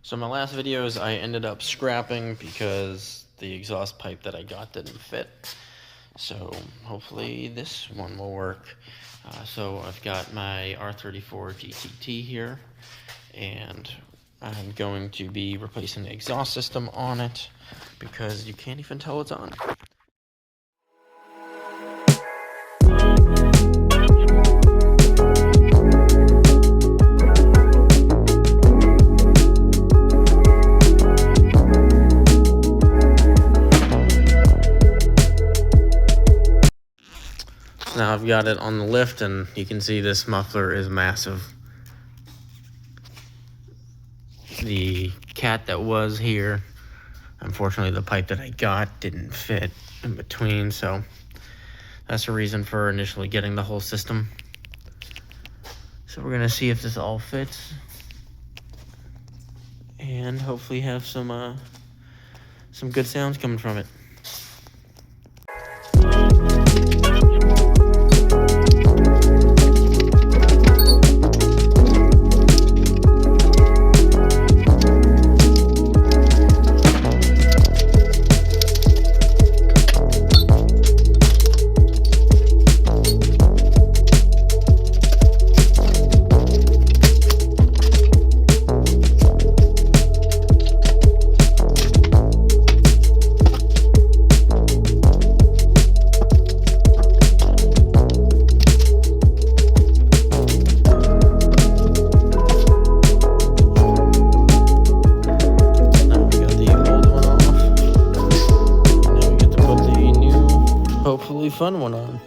So my last videos I ended up scrapping because the exhaust pipe that I got didn't fit. So hopefully this one will work. So I've got my R34 GTT here, and I'm going to be replacing the exhaust system on it because you can't even tell it's on. Now I've got it on the lift, and you can see this muffler is massive. The cat that was here, unfortunately the pipe that I got didn't fit in between, so that's the reason for initially getting the whole system. So we're gonna see if this all fits and hopefully have some good sounds coming from it. Hopefully fun one on.